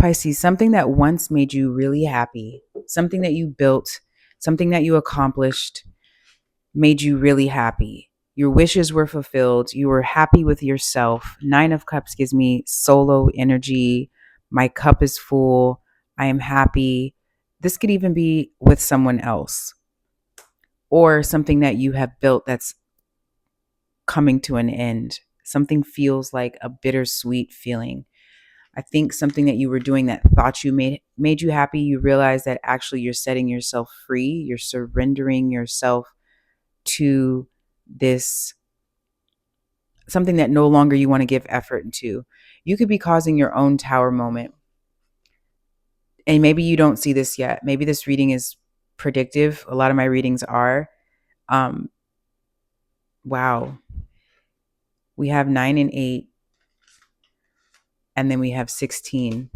Pisces, something that once made you really happy, something that you built, something that you accomplished, made you really happy. Your wishes were fulfilled. You were happy with yourself. Nine of Cups gives me solo energy. My cup is full. I am happy. This could even be with someone else or something that you have built that's coming to an end. Something feels like a bittersweet feeling. I think something that you were doing that thought you made you happy, you realize that actually you're setting yourself free. You're surrendering yourself to this something that no longer you want to give effort into. You could be causing your own tower moment. And maybe you don't see this yet. Maybe this reading is predictive. A lot of my readings are. Um, wow. We have 9 and 8, and then we have 16.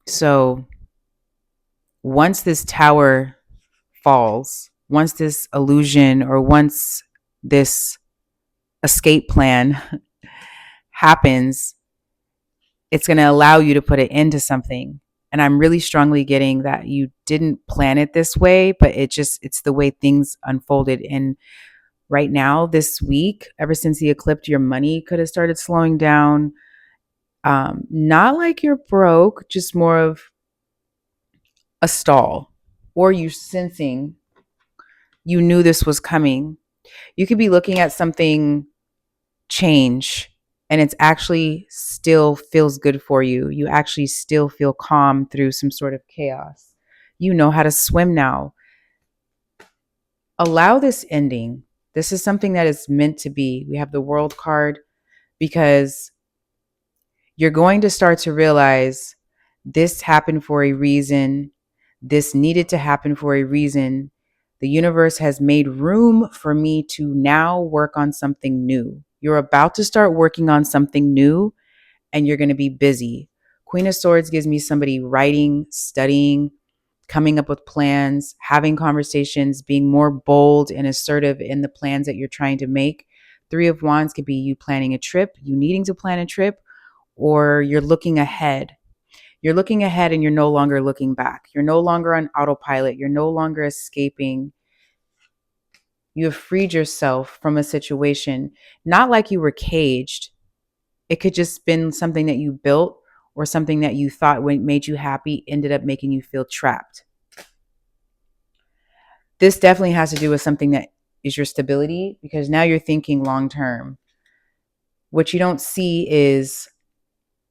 So once this tower falls, once this illusion or once this escape plan happens, it's going to allow you to put an end to something. And I'm really strongly getting that you didn't plan it this way, but it's the way things unfolded. And right now, this week, ever since the eclipse, your money could have started slowing down. Not like you're broke, just more of a stall, or you sensing you knew this was coming. You could be looking at something change and it's actually still feels good for you. You actually still feel calm through some sort of chaos. You know how to swim now. Allow this ending. This is something that is meant to be. We have the World card because you're going to start to realize this happened for a reason. This needed to happen for a reason. The universe has made room for me to now work on something new. You're about to start working on something new and you're going to be busy. Queen of Swords gives me somebody writing, studying, coming up with plans, having conversations, being more bold and assertive in the plans that you're trying to make. Three of Wands could be you planning a trip, you needing to plan a trip, or you're looking ahead. You're looking ahead and you're no longer looking back. You're no longer on autopilot. You're no longer escaping. You have freed yourself from a situation, not like you were caged. It could just been something that you built or something that you thought made you happy ended up making you feel trapped. This definitely has to do with something that is your stability because now you're thinking long term. What you don't see is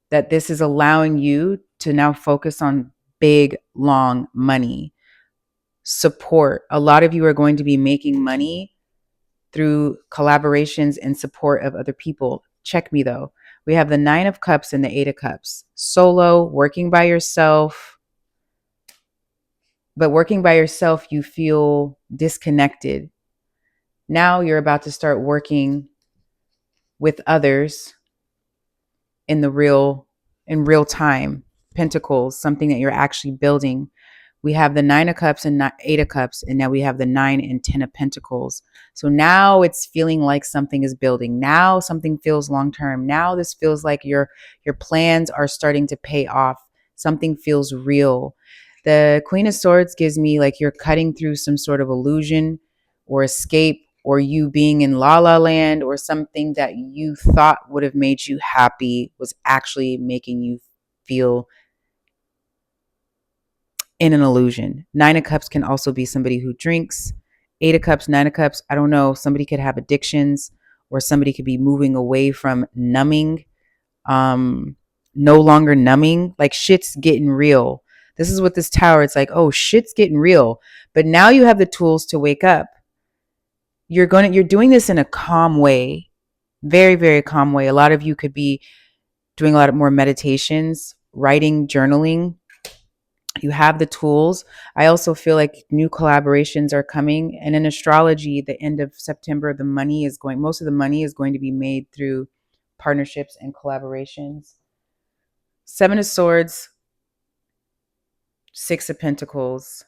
that this is allowing you to now focus on big, long money, support. A lot of you are going to be making money through collaborations and support of other people. Check me though. We have the 9 of Cups and the 8 of Cups. Solo, working by yourself. But working by yourself, you feel disconnected. Now you're about to start working with others in real time. Pentacles, something that you're actually building. We have the 9 of Cups and 8 of Cups, and now we have the 9 and 10 of Pentacles. So now it's feeling like something is building. Now something feels long term. Now this feels like your plans are starting to pay off. Something feels real. The Queen of Swords gives me like you're cutting through some sort of illusion or escape, or you being in la la land, or something that you thought would have made you happy was actually making you feel in an illusion. 9 of Cups can also be somebody who drinks. 8 of Cups, 9 of Cups, I don't know. Somebody could have addictions, or somebody could be moving away from numbing, no longer numbing. Like shit's getting real. This is what this tower, it's like, oh, shit's getting real. But now you have the tools to wake up. You're doing this in a calm way, very, very calm way. A lot of you could be doing a lot of more meditations, writing, journaling. You have the tools. I also feel like new collaborations are coming. And in astrology, the end of September, most of the money is going to be made through partnerships and collaborations. 7 of Swords, 6 of Pentacles.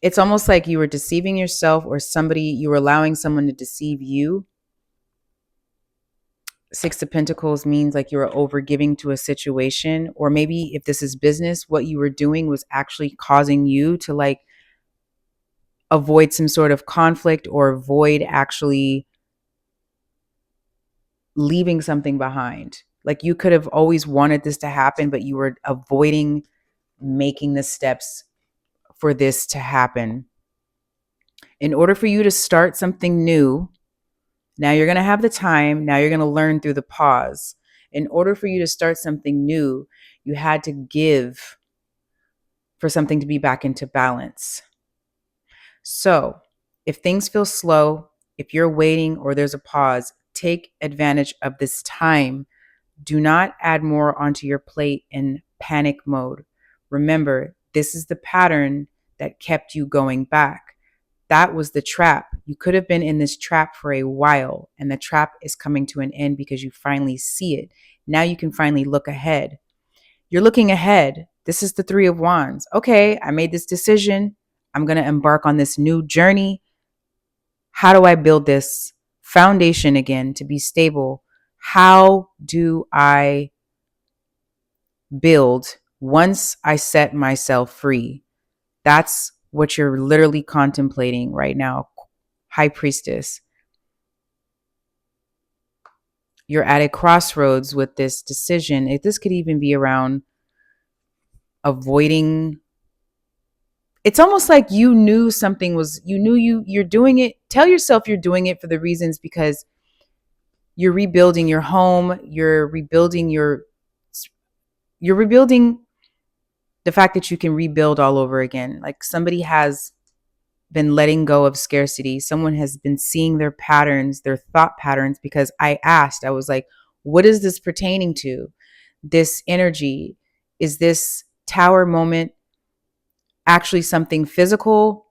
It's almost like you were deceiving yourself, or you were allowing someone to deceive you. Six of Pentacles means like you were overgiving to a situation, or maybe if this is business, what you were doing was actually causing you to like avoid some sort of conflict or avoid actually leaving something behind. Like you could have always wanted this to happen, but you were avoiding making the steps for this to happen. In order for you to start something new, now you're going to have the time. Now you're going to learn through the pause. In order for you to start something new, you had to give for something to be back into balance. So if things feel slow, if you're waiting or there's a pause, take advantage of this time. Do not add more onto your plate in panic mode. Remember, this is the pattern that kept you going back. That was the trap. You could have been in this trap for a while, and the trap is coming to an end because you finally see it. Now you can finally look ahead. You're looking ahead. This is the Three of Wands. Okay, I made this decision. I'm going to embark on this new journey. How do I build this foundation again to be stable? How do I build once I set myself free? That's what you're literally contemplating right now, High Priestess. You're at a crossroads with this decision. This could even be around avoiding. It's almost like you knew something was, you're doing it. Tell yourself you're doing it for the reasons because you're rebuilding your home. You're rebuilding the fact that you can rebuild all over again. Like somebody has been letting go of scarcity. Someone has been seeing their patterns, their thought patterns, because I was like, what is this pertaining to? This energy, is this tower moment actually something physical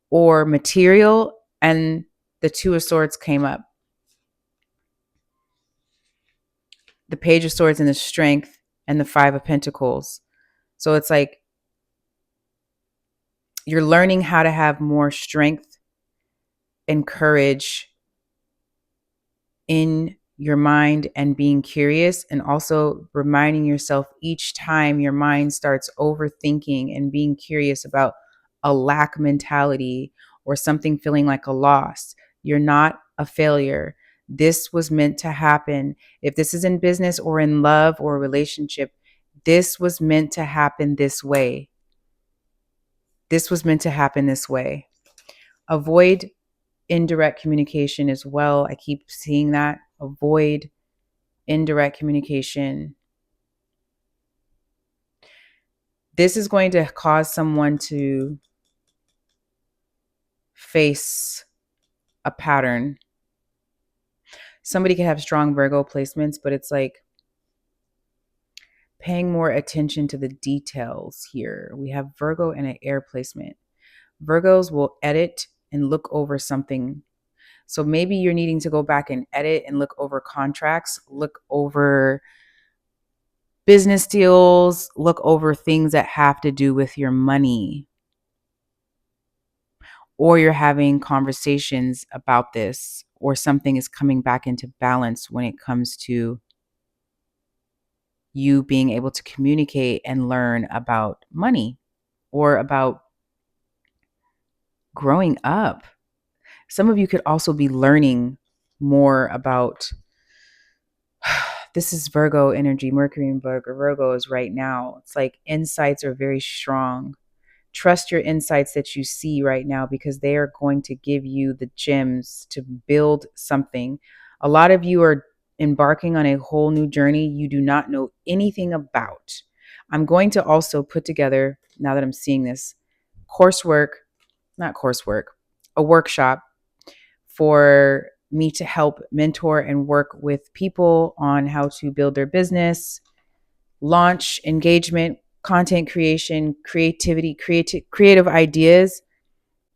or material? And the Two of Swords came up. The Page of Swords and the Strength and the Five of Pentacles. So it's like you're learning how to have more strength and courage in your mind and being curious, and also reminding yourself each time your mind starts overthinking and being curious about a lack mentality or something feeling like a loss. You're not a failure. This was meant to happen. If this is in business or in love or a relationship, this was meant to happen this way. This was meant to happen this way. Avoid indirect communication as well. I keep seeing that. Avoid indirect communication. This is going to cause someone to face a pattern. Somebody could have strong Virgo placements, but it's like paying more attention to the details here. We have Virgo and an air placement. Virgos will edit and look over something. So maybe you're needing to go back and edit and look over contracts, look over business deals, look over things that have to do with your money. Or you're having conversations about this, or something is coming back into balance when it comes to you being able to communicate and learn about money or about growing up. Some of you could also be learning more about this is Virgo energy. Mercury in Virgo is right now. It's like insights are very strong. Trust your insights that you see right now, because they are going to give you the gems to build something. A lot of you are embarking on a whole new journey you do not know anything about. I'm going to also put together, now that I'm seeing this, a workshop for me to help mentor and work with people on how to build their business, launch, engagement, content creation, creativity, creative ideas.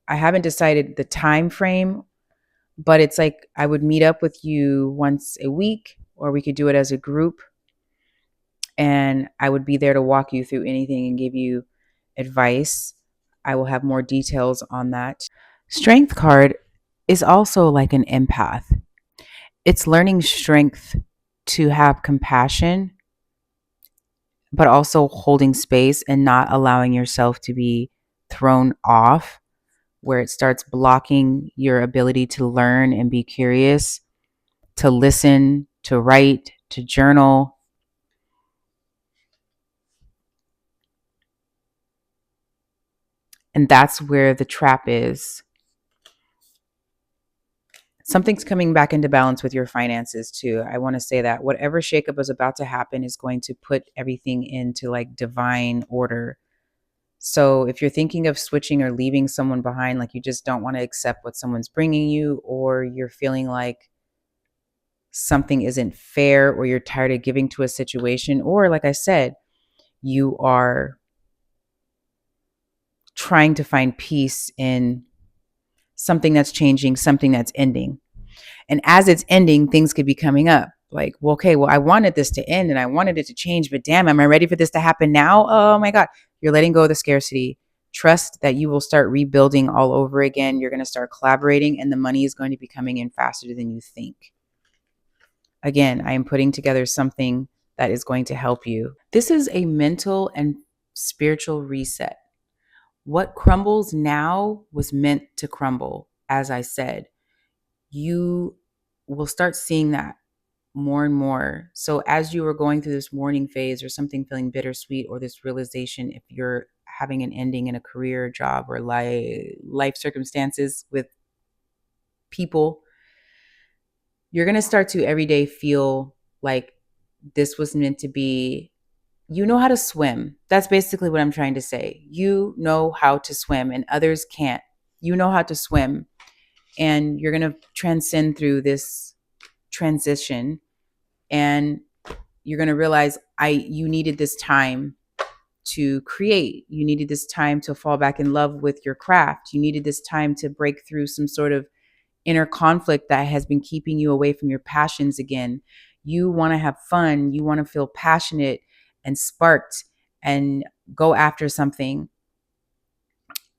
I haven't decided the time frame, but it's like I would meet up with you once a week, or we could do it as a group. And I would be there to walk you through anything and give you advice. I will have more details on that. Strength card is also like an empath. It's learning strength to have compassion, but also holding space and not allowing yourself to be thrown off, where it starts blocking your ability to learn and be curious, to listen, to write, to journal. And that's where the trap is. Something's coming back into balance with your finances too. I want to say that whatever shakeup is about to happen is going to put everything into like divine order. So if you're thinking of switching or leaving someone behind, like you just don't want to accept what someone's bringing you, or you're feeling like something isn't fair, or you're tired of giving to a situation, or like I said, you are trying to find peace in something that's changing, something that's ending. And as it's ending, things could be coming up. Like, well, okay, well, I wanted this to end and I wanted it to change, but damn, am I ready for this to happen now? Oh my God. You're letting go of the scarcity. Trust that you will start rebuilding all over again. You're going to start collaborating, and the money is going to be coming in faster than you think. Again, I am putting together something that is going to help you. This is a mental and spiritual reset. What crumbles now was meant to crumble, as I said. You will start seeing that more and more. So as you are going through this mourning phase or something feeling bittersweet, or this realization, if you're having an ending in a career, job, or life circumstances with people, you're going to start to every day feel like this was meant to be. You know how to swim. That's basically what I'm trying to say. You know how to swim and others can't. You know how to swim, and you're going to transcend through this transition, and you're going to realize you needed this time to create. You needed this time to fall back in love with your craft. You needed this time to break through some sort of inner conflict that has been keeping you away from your passions again. You want to have fun. You want to feel passionate and sparked and go after something.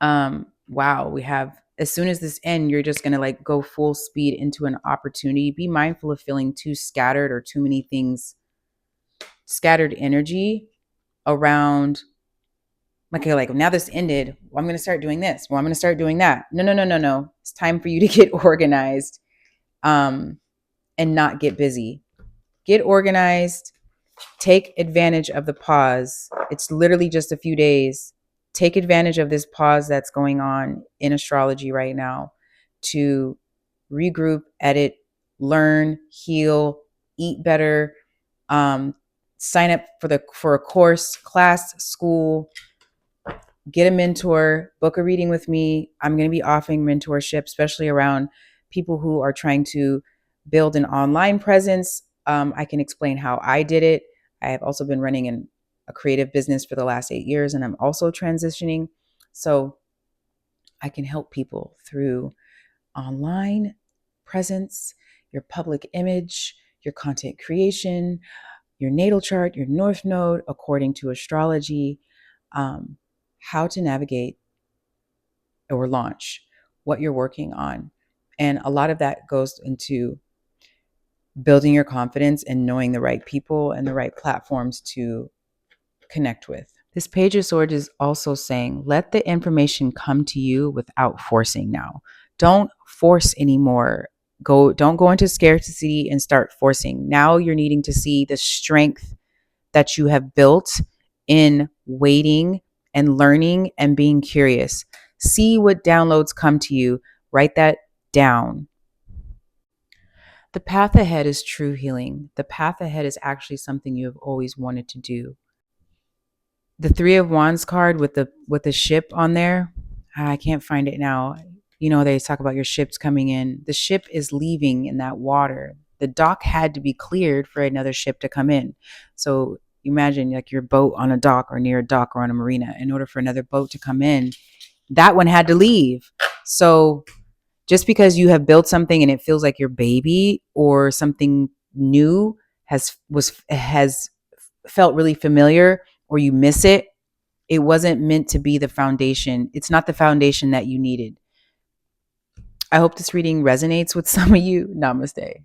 Wow, we have, as soon as this ends, you're just going to like go full speed into an opportunity. Be mindful of feeling too scattered or too many things, scattered energy around. Okay, like now this ended, well, I'm going to start doing this. Well, I'm going to start doing that. No, no, no, no, no. It's time for you to get organized, and not get busy. Get organized. Take advantage of the pause. It's literally just a few days. Take advantage of this pause that's going on in astrology right now to regroup, edit, learn, heal, eat better, sign up for a course, class, school, get a mentor, book a reading with me. I'm going to be offering mentorship, especially around people who are trying to build an online presence. I can explain how I did it. I have also been running a creative business for the last 8 years, and I'm also transitioning. So I can help people through online presence, your public image, your content creation, your natal chart, your north node, according to astrology, how to navigate or launch what you're working on. And a lot of that goes into building your confidence and knowing the right people and the right platforms to connect with. This Page of Swords is also saying, let the information come to you without forcing now. Don't force anymore. Don't go into scarcity and start forcing. Now you're needing to see the strength that you have built in waiting and learning and being curious. See what downloads come to you. Write that down. The path ahead is true healing. The path ahead is actually something you have always wanted to do. The Three of Wands card with the ship on there, I can't find it now. You know, they talk about your ships coming in. The ship is leaving in that water. The dock had to be cleared for another ship to come in. So imagine like your boat on a dock or near a dock or on a marina. In order for another boat to come in, that one had to leave. So just because you have built something and it feels like your baby, or something new has felt really familiar, or you miss it, it wasn't meant to be the foundation. It's not the foundation that you needed. I hope this reading resonates with some of you. Namaste.